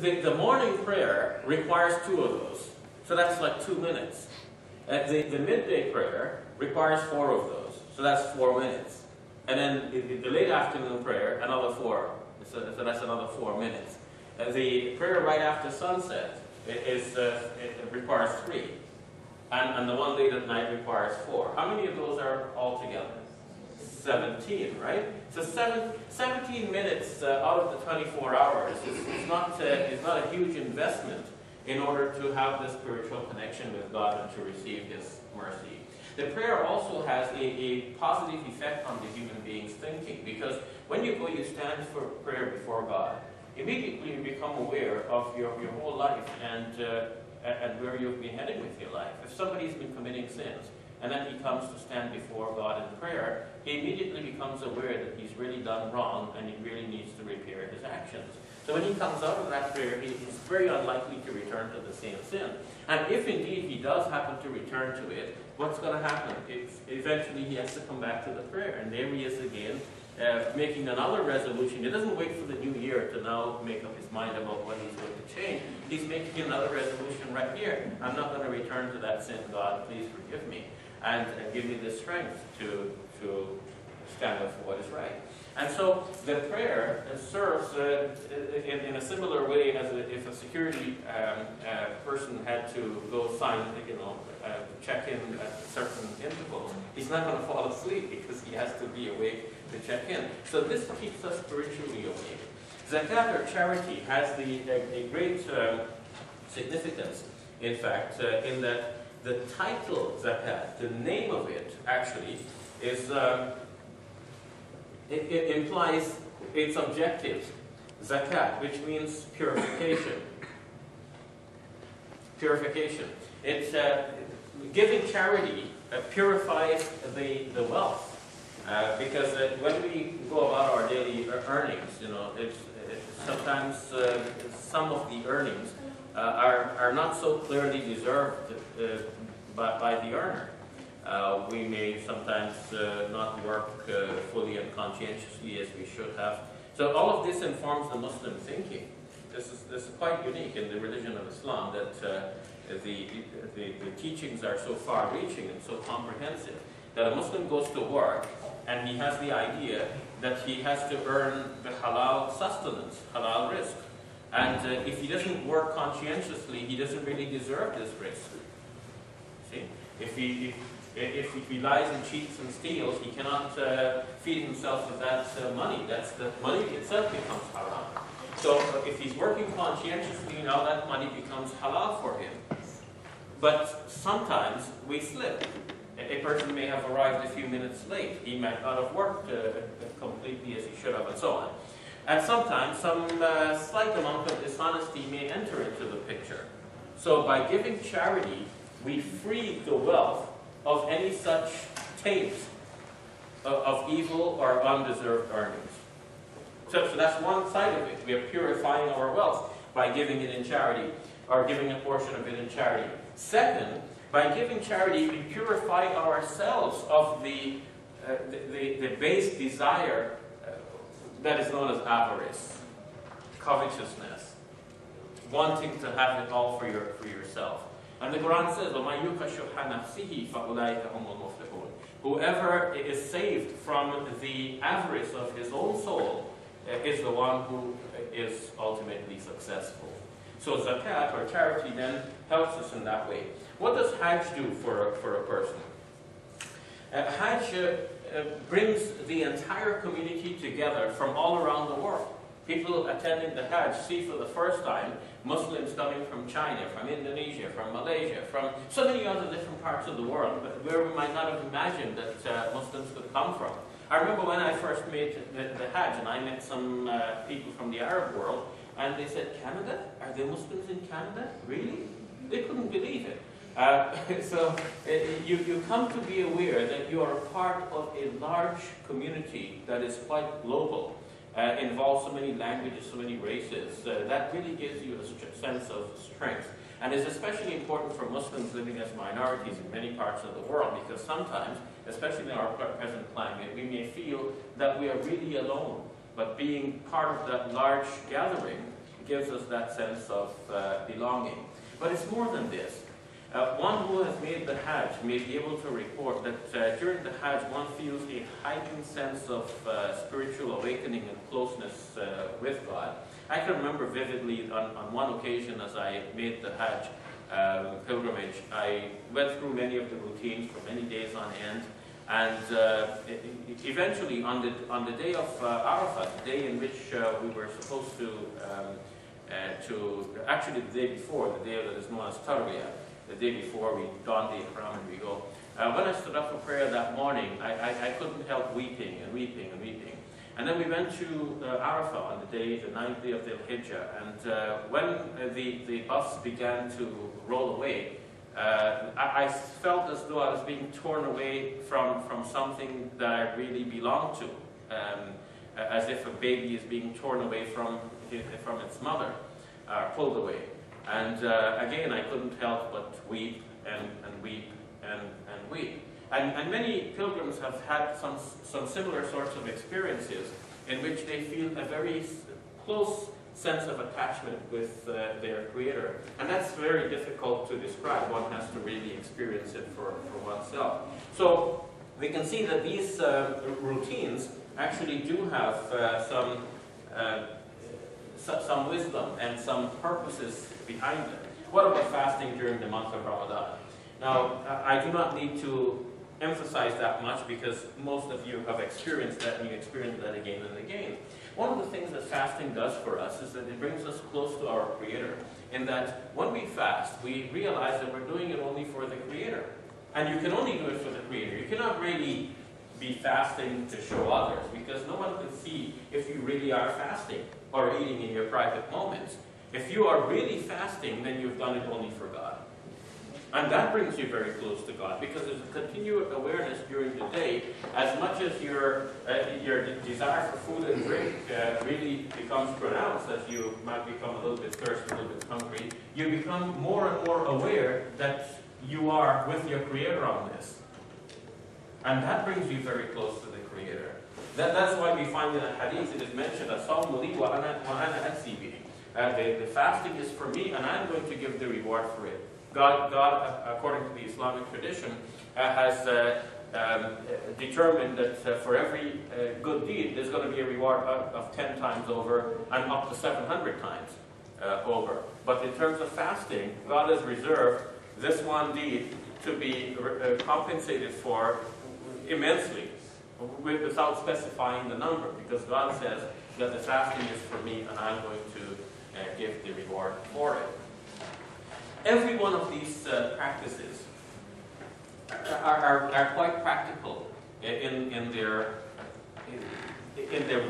the morning prayer requires 2 of those. So that's like 2 minutes. The midday prayer requires 4 of those. So that's 4 minutes. And then the late afternoon prayer, another 4. So that's another 4 minutes. The prayer right after sunset it requires 3. And the one late at night requires 4. How many of those are altogether? 17, right? So 17 minutes out of the 24 hours is not a huge investment in order to have this spiritual connection with God and to receive His mercy. The prayer also has a positive effect on the human being's thinking, because when you stand for prayer before God, immediately you become aware of your whole life and where you've been heading with your life. If somebody's been committing sins, and then he comes to stand before God in prayer, he immediately becomes aware that he's really done wrong and he really needs to repair his actions. So when he comes out of that prayer, he's very unlikely to return to the same sin. And if indeed he does happen to return to it, what's going to happen? Eventually he has to come back to the prayer, and there he is again, making another resolution. He doesn't wait for the new year to now make up his mind about what he's going to change. He's making another resolution right here. I'm not going to return to that sin. God, please forgive me. And give me the strength to stand up for what is right. And so the prayer serves in a similar way as if a security person had to go sign, check in at certain intervals. He's not going to fall asleep because he has to be awake to check in. So this keeps us spiritually awake. Zakat, or charity, has a great significance, in fact, in that the title zakat, the name of it, actually, is it implies its objectives. Zakat, which means purification. Purification. It's giving charity purifies the wealth, because when we go about our daily earnings, it's sometimes some of the earnings are not so clearly deserved by the earner. We may sometimes not work fully and conscientiously as we should have. So all of this informs the Muslim thinking. This is quite unique in the religion of Islam, that the teachings are so far-reaching and so comprehensive that a Muslim goes to work and he has the idea that he has to earn the halal sustenance, halal risk. And if he doesn't work conscientiously, he doesn't really deserve this risk. See? If he lies and cheats and steals, he cannot feed himself with that money. The money itself becomes haram. So if he's working conscientiously, now that money becomes halal for him. But sometimes we slip. A person may have arrived a few minutes late. He might not have worked completely as he should have, and so on. And sometimes some slight amount of dishonesty may enter into the picture. So by giving charity, we free the wealth of any such taint of evil or undeserved earnings. So that's one side of it. We are purifying our wealth by giving it in charity, or giving a portion of it in charity. Second, by giving charity, we purify ourselves of the base desire that is known as avarice, covetousness, wanting to have it all for yourself. And the Quran says, وَمَنْ يُوقَ شُحَّ نَفْسِهِ فَأُولَٰئِكَ هُمُ الْمُفْلِحُونَ. Whoever is saved from the avarice of his own soul is the one who is ultimately successful. So zakat, or charity, then helps us in that way. What does Hajj do for a person? Hajj brings the entire community together from all around the world. People attending the Hajj see for the first time Muslims coming from China, from Indonesia, from Malaysia, from so many other different parts of the world where we might not have imagined that Muslims could come from. I remember when I first made the Hajj, and I met some people from the Arab world, and they said, Canada? Are there Muslims in Canada? Really? They couldn't believe it. So you come to be aware that you are a part of a large community that is quite global, involves so many languages, so many races. That really gives you a sense of strength. And is especially important for Muslims living as minorities in many parts of the world, because sometimes, especially in our present climate, we may feel that we are really alone. But being part of that large gathering gives us that sense of belonging. But it's more than this. One who has made the Hajj may be able to report that during the Hajj one feels a heightened sense of spiritual awakening and closeness with God. I can remember vividly on one occasion as I made the Hajj pilgrimage, I went through many of the routines for many days on end, and eventually on the day of Arafat, the day in which we were supposed to actually the day before, the day that is known as Tarwiyah, the day before we don the ihram and we go. When I stood up for prayer that morning, I couldn't help weeping and weeping and weeping. And then we went to Arafah on the day, the 9th day of the Hijjah, and when the bus began to roll away, I felt as though I was being torn away from something that I really belonged to, as if a baby is being torn away from its mother, pulled away. And again, I couldn't help but weep and weep and weep. And many pilgrims have had some similar sorts of experiences in which they feel a very close sense of attachment with their Creator. And that's very difficult to describe. One has to really experience it for oneself. So we can see that these routines actually do have some wisdom and some purposes behind them. What about fasting during the month of Ramadan? Now, I do not need to emphasize that much because most of you have experienced that and you experience that again and again. One of the things that fasting does for us is that it brings us close to our Creator, in that when we fast, we realize that we're doing it only for the Creator. And you can only do it for the Creator. You cannot really be fasting to show others, because no one can see if you really are fasting or eating in your private moments. If you are really fasting, then you've done it only for God. And that brings you very close to God, because there's a continual awareness during the day. As much as your desire for food and drink really becomes pronounced, as you might become a little bit thirsty, a little bit hungry, you become more and more aware that you are with your Creator on this. And that brings you very close to the Creator. That's why we find in a hadith it is mentioned, "As-sawmu li wa ana ajzi bihi." The fasting is for me, and I'm going to give the reward for it. God, according to the Islamic tradition, has determined that for every good deed, there's going to be a reward of 10 times over and up to 700 times over. But in terms of fasting, God has reserved this one deed to be compensated for immensely, without specifying the number, because God says that the fasting is for me and I'm going to give the reward for it. Every one of these practices are quite practical in their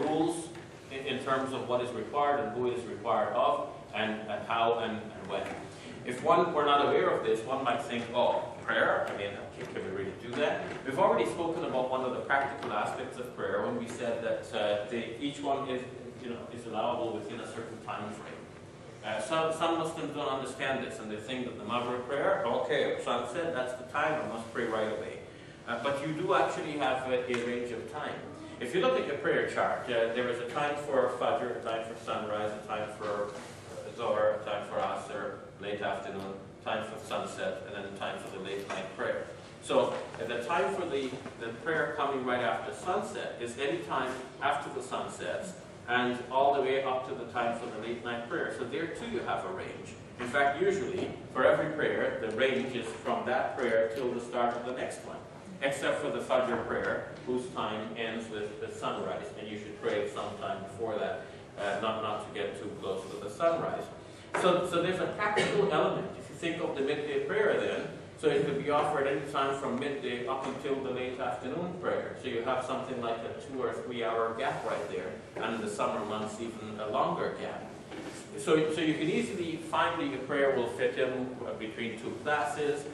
rules, in terms of what is required and who is required of, and how and when. If one were not aware of this, one might think, oh, prayer? I mean, can we really do that? We've already spoken about one of the practical aspects of prayer when we said that each one is allowable within a certain time frame. Some Muslims don't understand this, and they think that the Maghrib prayer, okay, sunset, that's the time, I must pray right away. But you do actually have a range of time. If you look at your prayer chart, there is a time for Fajr, a time for sunrise, a time for Zohar, a time for Asr, late afternoon, time for sunset, and then a time for the late night prayer. So the time for the prayer coming right after sunset is any time after the sun sets, and all the way up to the time for the late night prayer. So there too you have a range. In fact, usually, for every prayer, the range is from that prayer till the start of the next one. Except for the Fajr prayer, whose time ends with the sunrise, and you should pray sometime before that, not to get too close to the sunrise. So there's a practical element. If you think of the midday prayer then, so it could be offered any time from midday up until the late afternoon prayer. So you have something like a 2 or 3 hour gap right there, and in the summer months even a longer gap. So you can easily find that your prayer will fit in between 2 classes,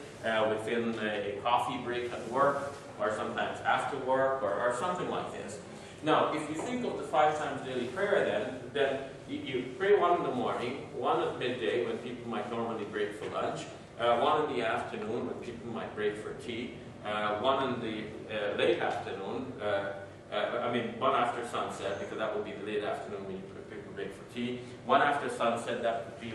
within a coffee break at work, or sometimes after work, or something like this. Now, if you think of the 5 times daily prayer then you pray one in the morning, one at midday when people might normally break for lunch, one in the afternoon when people might break for tea, one in the late afternoon, one after sunset, because that would be the late afternoon when people break for tea. One after sunset, that would be